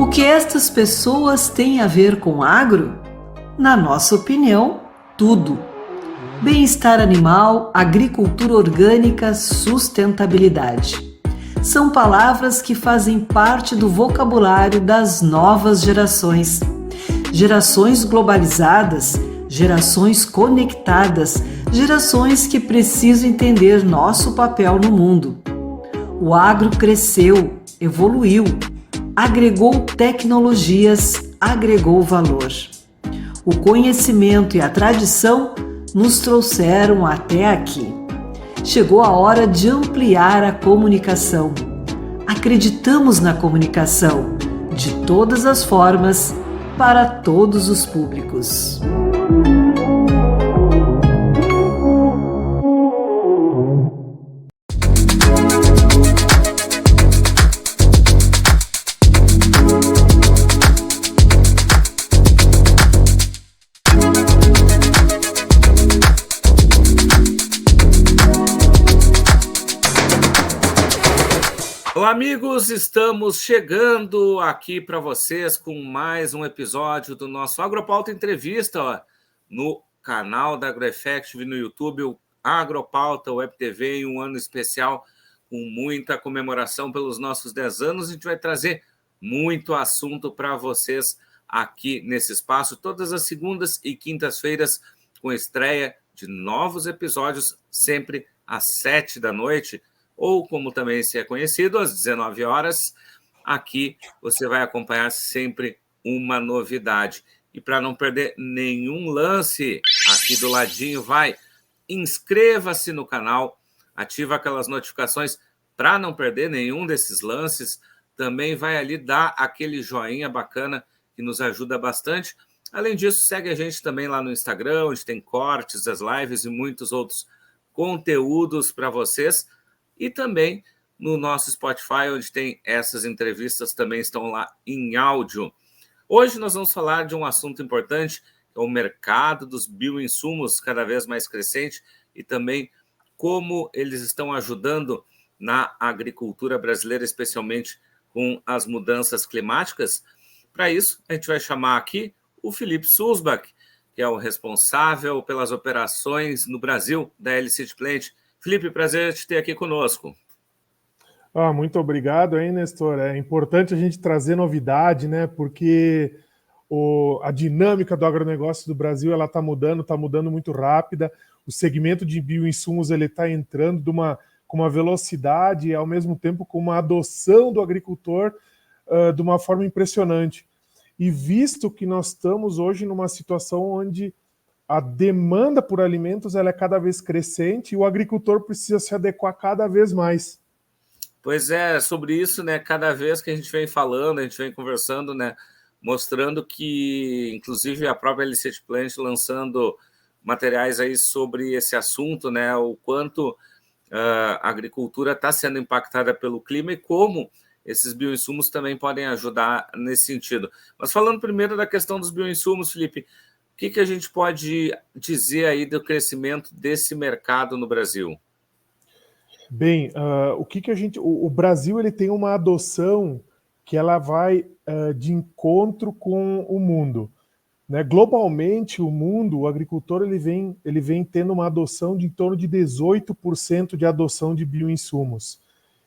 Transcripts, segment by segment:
O que estas pessoas têm a ver com agro? Na nossa opinião, tudo. Bem-estar animal, agricultura orgânica, sustentabilidade. São palavras que fazem parte do vocabulário das novas gerações. Gerações globalizadas, gerações conectadas, gerações que precisam entender nosso papel no mundo. O agro cresceu, evoluiu, agregou tecnologias, agregou valor. O conhecimento e a tradição nos trouxeram até aqui. Chegou a hora de ampliar a comunicação. Acreditamos na comunicação, de todas as formas, para todos os públicos. Olá, amigos, estamos chegando aqui para vocês com mais um episódio do nosso Agropauta Entrevista, no canal da AgroEffective no YouTube, o Agropauta Web TV, em um ano especial com muita comemoração pelos nossos 10 anos. A gente vai trazer muito assunto para vocês aqui nesse espaço, todas as segundas e quintas-feiras, com estreia de novos episódios, sempre às 7 da noite, ou como também se é conhecido, às 19 horas. Aqui você vai acompanhar sempre uma novidade. E para não perder nenhum lance, aqui do ladinho vai, inscreva-se no canal, ativa aquelas notificações para não perder nenhum desses lances. Também vai ali dar aquele joinha bacana que nos ajuda bastante. Além disso, segue a gente também lá no Instagram, onde tem cortes, as lives e muitos outros conteúdos para vocês. E também no nosso Spotify, onde tem essas entrevistas, também estão lá em áudio. Hoje nós vamos falar de um assunto importante, que é o mercado dos bioinsumos, cada vez mais crescente, e também como eles estão ajudando na agricultura brasileira, especialmente com as mudanças climáticas. Para isso, a gente vai chamar aqui o Felipe Sulzbach, que é o responsável pelas operações no Brasil da LCD Plant. Felipe, prazer te ter aqui conosco. Muito obrigado aí, Nestor. É importante a gente trazer novidade, né? Porque a dinâmica do agronegócio do Brasil ela está mudando muito rápida. O segmento de bioinsumos ele está entrando com uma velocidade e, ao mesmo tempo, com uma adoção do agricultor de uma forma impressionante. E visto que nós estamos hoje numa situação onde a demanda por alimentos ela é cada vez crescente e o agricultor precisa se adequar cada vez mais. Pois é, sobre isso, né? Cada vez que a gente vem falando, a gente vem conversando, né? Mostrando que, inclusive, a própria LCD Plant lançando materiais aí sobre esse assunto, né? O quanto a agricultura está sendo impactada pelo clima e como esses bioinsumos também podem ajudar nesse sentido. Mas falando primeiro da questão dos bioinsumos, Felipe, o que a gente pode dizer aí do crescimento desse mercado no Brasil? Bem, o Brasil ele tem uma adoção que ela vai de encontro com o mundo, né? Globalmente, o agricultor ele vem tendo uma adoção de em torno de 18% de adoção de bioinsumos.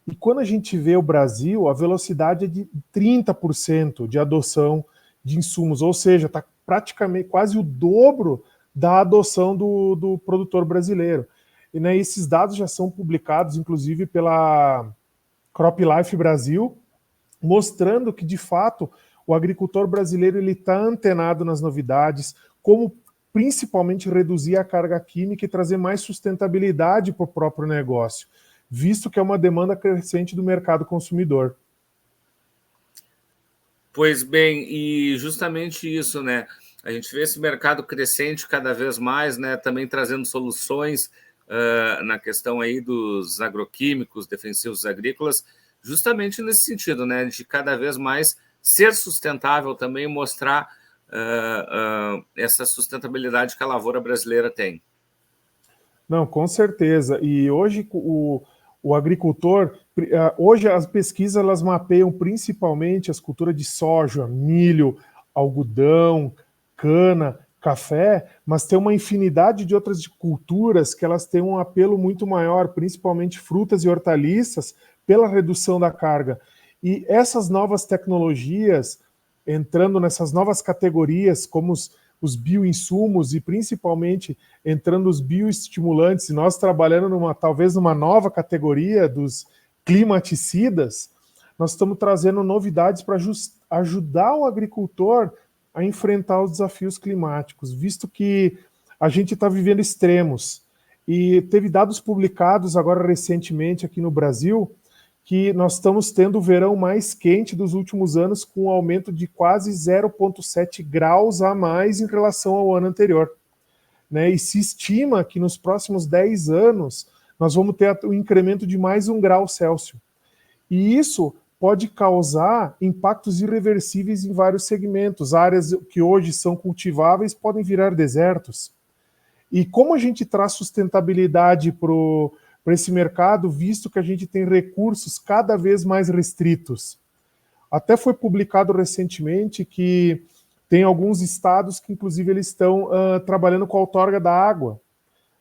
E quando a gente vê o Brasil, a velocidade é de 30% de adoção de insumos, ou seja, está praticamente quase o dobro da adoção do produtor brasileiro. E né, esses dados já são publicados, inclusive, pela CropLife Brasil, mostrando que, de fato, o agricultor brasileiro está antenado nas novidades, como principalmente reduzir a carga química e trazer mais sustentabilidade para o próprio negócio, visto que é uma demanda crescente do mercado consumidor. Pois bem, e justamente isso, né? A gente vê esse mercado crescente cada vez mais, né? Também trazendo soluções na questão aí dos agroquímicos, defensivos agrícolas, justamente nesse sentido, né? De cada vez mais ser sustentável também, mostrar essa sustentabilidade que a lavoura brasileira tem. Não, com certeza. E hoje o O agricultor, hoje as pesquisas elas mapeiam principalmente as culturas de soja, milho, algodão, cana, café, mas tem uma infinidade de outras culturas que elas têm um apelo muito maior, principalmente frutas e hortaliças, pela redução da carga. E essas novas tecnologias, entrando nessas novas categorias, como os bioinsumos e principalmente entrando os bioestimulantes, e nós trabalhando talvez numa nova categoria dos climaticidas, nós estamos trazendo novidades para ajudar o agricultor a enfrentar os desafios climáticos, visto que a gente está vivendo extremos. E teve dados publicados agora recentemente aqui no Brasil que nós estamos tendo o verão mais quente dos últimos anos, com um aumento de quase 0,7 graus a mais em relação ao ano anterior. Né? E se estima que nos próximos 10 anos nós vamos ter um incremento de mais 1 grau Celsius. E isso pode causar impactos irreversíveis em vários segmentos. Áreas que hoje são cultiváveis podem virar desertos. E como a gente traz sustentabilidade para esse mercado, visto que a gente tem recursos cada vez mais restritos? Até foi publicado recentemente que tem alguns estados que, inclusive, eles estão trabalhando com a outorga da água,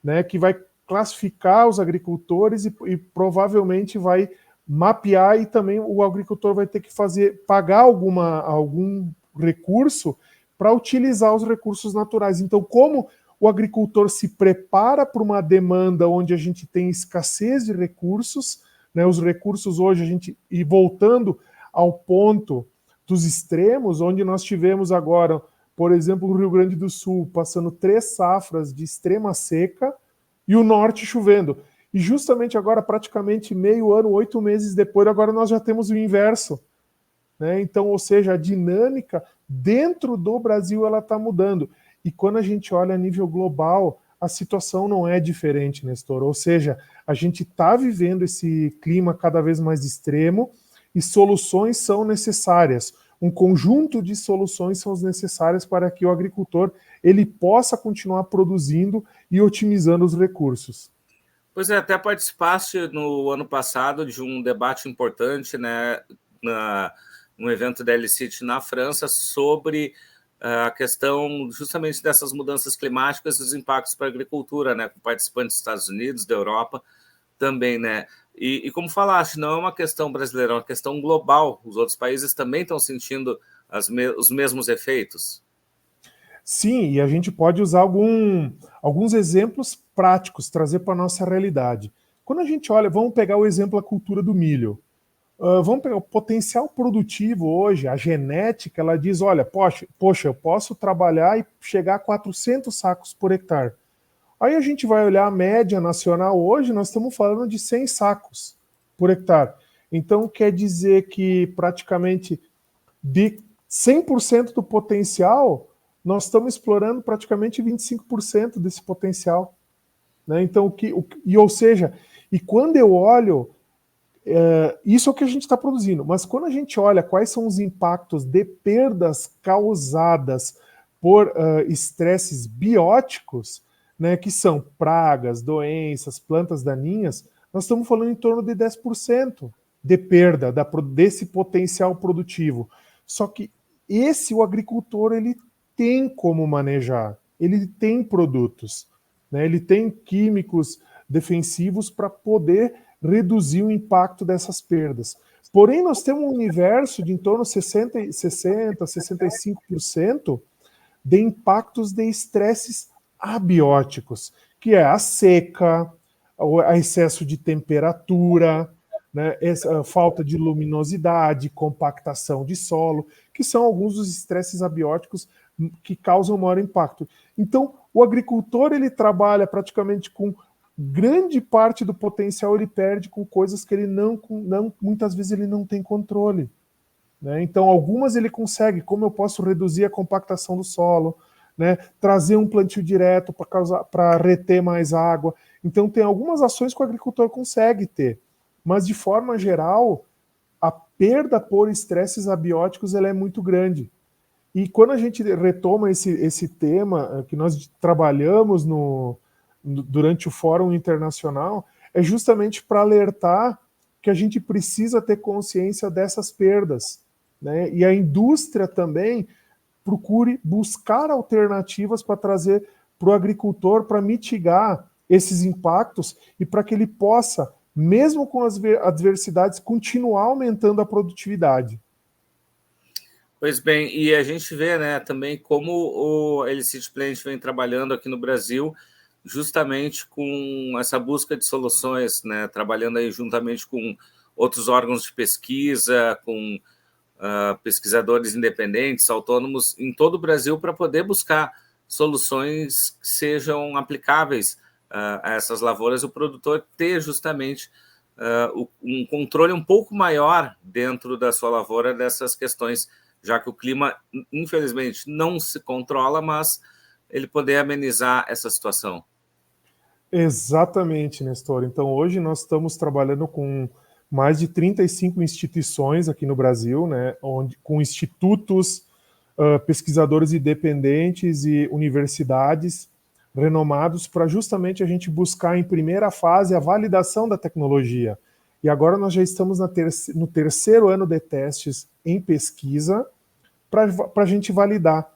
né, que vai classificar os agricultores e provavelmente vai mapear, e também o agricultor vai ter que pagar algum recurso para utilizar os recursos naturais. Então, como o agricultor se prepara para uma demanda onde a gente tem escassez de recursos, né, os recursos hoje e voltando ao ponto dos extremos, onde nós tivemos agora, por exemplo, no Rio Grande do Sul, passando 3 safras de extrema seca e o norte chovendo. E justamente agora, praticamente meio ano, 8 meses depois, agora nós já temos o inverso. Né? Então, ou seja, a dinâmica dentro do Brasil ela está mudando. E quando a gente olha a nível global, a situação não é diferente, Nestor. Ou seja, a gente está vivendo esse clima cada vez mais extremo e soluções são necessárias. Um conjunto de soluções são necessárias para que o agricultor ele possa continuar produzindo e otimizando os recursos. Pois é, até participaste no ano passado de um debate importante, né, no evento da LCIT na França, sobre a questão justamente dessas mudanças climáticas e os impactos para a agricultura, né, com participantes dos Estados Unidos, da Europa também, né? E como falaste, não é uma questão brasileira, é uma questão global. Os outros países também estão sentindo os mesmos efeitos. Sim, e a gente pode usar alguns exemplos práticos, trazer para a nossa realidade. Quando a gente olha, vamos pegar o exemplo da cultura do milho. Vamos pegar o potencial produtivo hoje, a genética, ela diz, olha, poxa, eu posso trabalhar e chegar a 400 sacos por hectare. Aí a gente vai olhar a média nacional hoje, nós estamos falando de 100 sacos por hectare. Então quer dizer que praticamente de 100% do potencial, nós estamos explorando praticamente 25% desse potencial. Né? Então, ou seja, e quando eu olho, isso é o que a gente está produzindo, mas quando a gente olha quais são os impactos de perdas causadas por estresses bióticos, né, que são pragas, doenças, plantas daninhas, nós estamos falando em torno de 10% de perda desse potencial produtivo. Só que o agricultor, ele tem como manejar, ele tem produtos, né, ele tem químicos defensivos para poder reduzir o impacto dessas perdas. Porém, nós temos um universo de em torno de 65% de impactos de estresses abióticos, que é a seca, o excesso de temperatura, né, essa falta de luminosidade, compactação de solo, que são alguns dos estresses abióticos que causam maior impacto. Então, o agricultor ele trabalha praticamente com grande parte do potencial, ele perde com coisas que ele muitas vezes ele não tem controle. Né? Então, algumas ele consegue, como eu posso reduzir a compactação do solo, né? Trazer um plantio direto para reter mais água. Então, tem algumas ações que o agricultor consegue ter, mas de forma geral, a perda por estresses abióticos ela é muito grande. E quando a gente retoma esse tema que nós trabalhamos durante o Fórum Internacional, é justamente para alertar que a gente precisa ter consciência dessas perdas, né? E a indústria também procure buscar alternativas para trazer para o agricultor para mitigar esses impactos e para que ele possa, mesmo com as adversidades, continuar aumentando a produtividade. Pois bem, e a gente vê, né, também como o Elicity Plant vem trabalhando aqui no Brasil, justamente com essa busca de soluções, né, trabalhando aí juntamente com outros órgãos de pesquisa, com pesquisadores independentes, autônomos em todo o Brasil, para poder buscar soluções que sejam aplicáveis a essas lavouras, o produtor ter justamente um controle um pouco maior dentro da sua lavoura dessas questões, já que o clima, infelizmente, não se controla, mas ele poder amenizar essa situação. Exatamente, Nestor. Então, hoje nós estamos trabalhando com mais de 35 instituições aqui no Brasil, né, com institutos, pesquisadores independentes e universidades renomados para justamente a gente buscar em primeira fase a validação da tecnologia. E agora nós já estamos no terceiro ano de testes em pesquisa para a gente validar.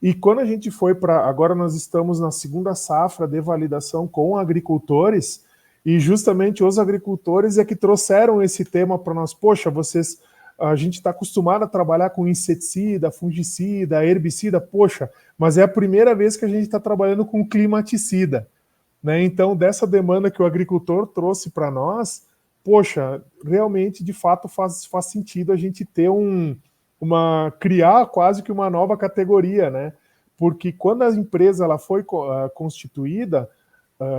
E quando a gente foi para... Agora nós estamos na segunda safra de validação com agricultores, e justamente os agricultores é que trouxeram esse tema para nós. Poxa, a gente está acostumado a trabalhar com inseticida, fungicida, herbicida, poxa, mas é a primeira vez que a gente está trabalhando com climaticida, né? Então, dessa demanda que o agricultor trouxe para nós, poxa, realmente, de fato, faz sentido a gente ter criar quase que uma nova categoria, né? Porque quando a empresa ela foi constituída,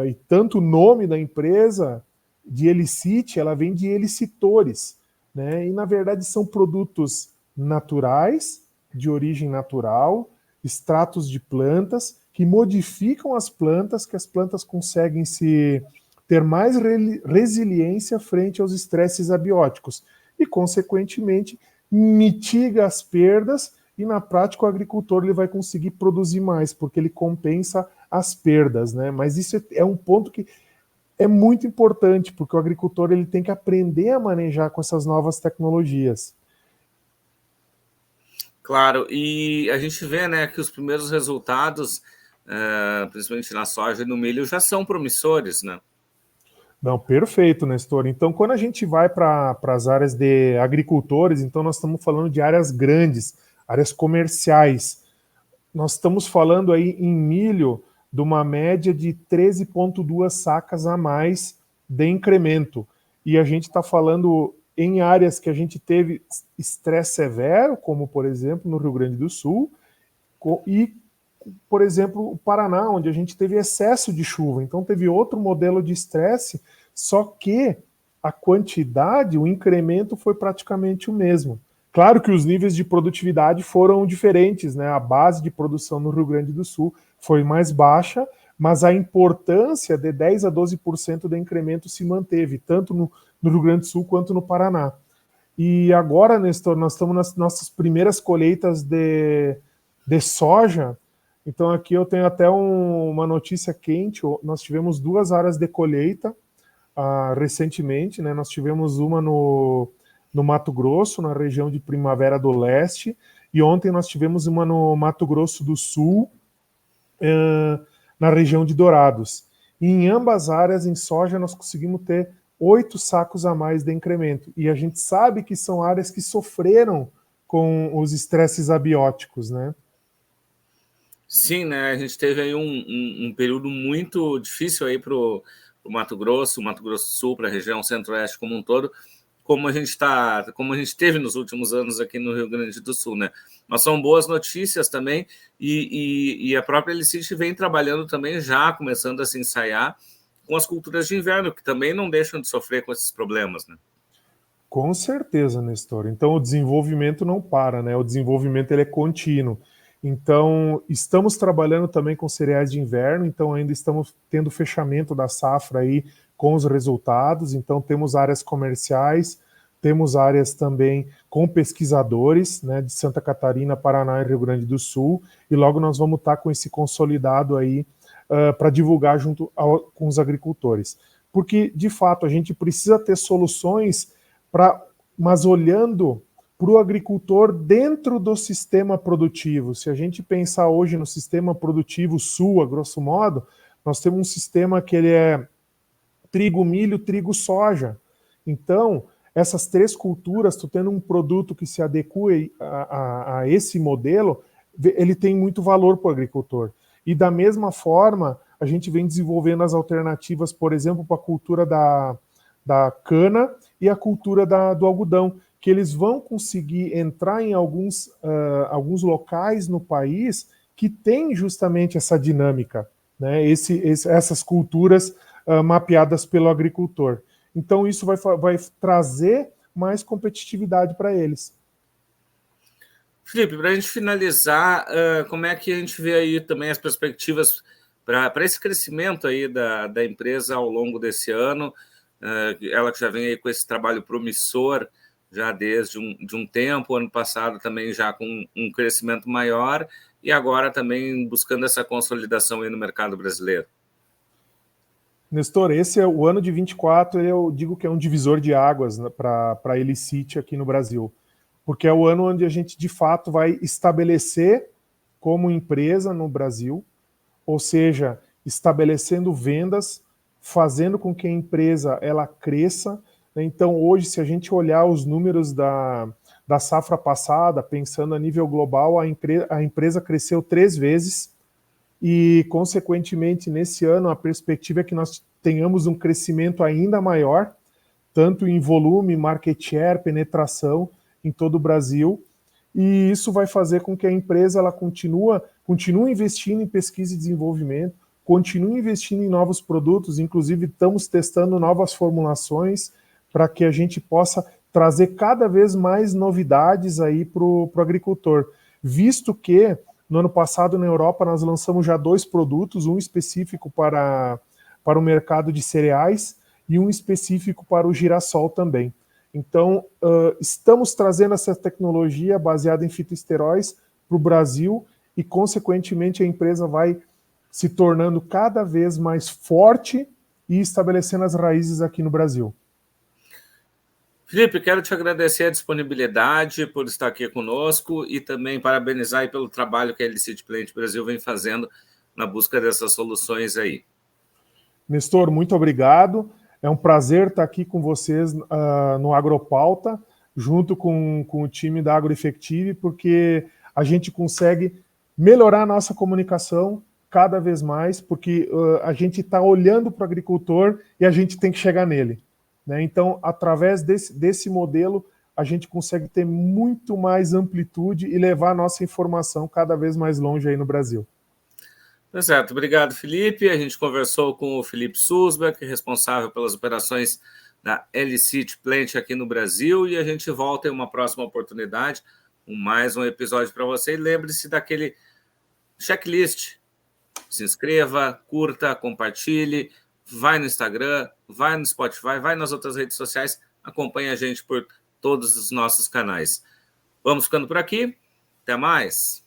e tanto o nome da empresa, de Elicity, ela vem de elicitores, né? E na verdade são produtos naturais, de origem natural, extratos de plantas, que modificam as plantas, que as plantas conseguem ter mais resiliência frente aos estresses abióticos e, consequentemente, mitiga as perdas e, na prática, o agricultor ele vai conseguir produzir mais, porque ele compensa as perdas, né? Mas isso é um ponto que é muito importante, porque o agricultor ele tem que aprender a manejar com essas novas tecnologias. Claro, e a gente vê, né, que os primeiros resultados, principalmente na soja e no milho, já são promissores, né? Não, perfeito, Nestor. Então, quando a gente vai para as áreas de agricultores, então nós estamos falando de áreas grandes, áreas comerciais. Nós estamos falando aí em milho de uma média de 13,2 sacas a mais de incremento. E a gente está falando em áreas que a gente teve estresse severo, como, por exemplo, no Rio Grande do Sul, e, por exemplo, o Paraná, onde a gente teve excesso de chuva. Então, teve outro modelo de estresse, só que a quantidade, o incremento foi praticamente o mesmo. Claro que os níveis de produtividade foram diferentes, né? A base de produção no Rio Grande do Sul foi mais baixa, mas a importância de 10 a 12% de incremento se manteve, tanto no Rio Grande do Sul quanto no Paraná. E agora, Nestor, nós estamos nas nossas primeiras colheitas de soja. Então aqui eu tenho até uma notícia quente. Nós tivemos 2 áreas de colheita recentemente, né? Nós tivemos uma no Mato Grosso, na região de Primavera do Leste, e ontem nós tivemos uma no Mato Grosso do Sul, na região de Dourados. E em ambas áreas, em soja, nós conseguimos ter 8 sacos a mais de incremento. E a gente sabe que são áreas que sofreram com os estresses abióticos, né? Sim, né? A gente teve aí um período muito difícil aí para o Mato Grosso do Sul, para a região centro-oeste como um todo, como a gente teve nos últimos anos aqui no Rio Grande do Sul, né? Mas são boas notícias também, e a própria Elicity vem trabalhando também, já começando a se ensaiar com as culturas de inverno, que também não deixam de sofrer com esses problemas, né? Com certeza, Nestor. Então o desenvolvimento não para, né? O desenvolvimento ele é contínuo. Então estamos trabalhando também com cereais de inverno, então ainda estamos tendo fechamento da safra aí com os resultados. Então temos áreas comerciais, temos áreas também com pesquisadores, né, de Santa Catarina, Paraná e Rio Grande do Sul, e logo nós vamos estar com esse consolidado aí para divulgar junto com os agricultores. porque, de fato, a gente precisa ter soluções, mas olhando para o agricultor dentro do sistema produtivo. Se a gente pensar hoje no sistema produtivo sul, a grosso modo, nós temos um sistema que ele é trigo, milho, trigo, soja. Então, essas três culturas, tu tendo um produto que se adeque a esse modelo, ele tem muito valor para o agricultor. E da mesma forma, a gente vem desenvolvendo as alternativas, por exemplo, para a cultura da cana e a cultura do algodão, que eles vão conseguir entrar em alguns locais no país que tem justamente essa dinâmica, né? Essas culturas mapeadas pelo agricultor. Então, isso vai trazer mais competitividade para eles. Felipe, para a gente finalizar, como é que a gente vê aí também as perspectivas para esse crescimento aí da empresa ao longo desse ano? Ela que já vem aí com esse trabalho promissor já desde um tempo, ano passado também já com um crescimento maior e agora também buscando essa consolidação aí no mercado brasileiro. Nestor, esse é o ano de 24, eu digo que é um divisor de águas, né, para a Elicit aqui no Brasil, porque é o ano onde a gente de fato vai estabelecer como empresa no Brasil, ou seja, estabelecendo vendas, fazendo com que a empresa ela cresça. Então, hoje, se a gente olhar os números da safra passada, pensando a nível global, a empresa cresceu 3 vezes e, consequentemente, nesse ano, a perspectiva é que nós tenhamos um crescimento ainda maior, tanto em volume, market share, penetração em todo o Brasil, e isso vai fazer com que a empresa ela continue investindo em pesquisa e desenvolvimento, continue investindo em novos produtos, inclusive estamos testando novas formulações para que a gente possa trazer cada vez mais novidades aí para o agricultor, visto que no ano passado na Europa nós lançamos já 2 produtos, um específico para o mercado de cereais e um específico para o girassol também. Então, estamos trazendo essa tecnologia baseada em fitoesteróis para o Brasil e, consequentemente, a empresa vai se tornando cada vez mais forte e estabelecendo as raízes aqui no Brasil. Felipe, quero te agradecer a disponibilidade por estar aqui conosco e também parabenizar aí pelo trabalho que a Elicit Plant Brasil vem fazendo na busca dessas soluções aí. Nestor, muito obrigado. É um prazer estar aqui com vocês no Agropauta, junto com o time da AgroEffective, porque a gente consegue melhorar a nossa comunicação cada vez mais, porque a gente está olhando para o agricultor e a gente tem que chegar nele, né? Então, através desse modelo, a gente consegue ter muito mais amplitude e levar a nossa informação cada vez mais longe aí no Brasil. Tá certo, obrigado, Felipe. A gente conversou com o Felipe Susberg, responsável pelas operações da Elicit Plant aqui no Brasil, e a gente volta em uma próxima oportunidade com mais um episódio para você. E lembre-se daquele checklist. Se inscreva, curta, compartilhe, vai no Instagram, vai no Spotify, vai nas outras redes sociais, acompanhe a gente por todos os nossos canais. Vamos ficando por aqui. Até mais!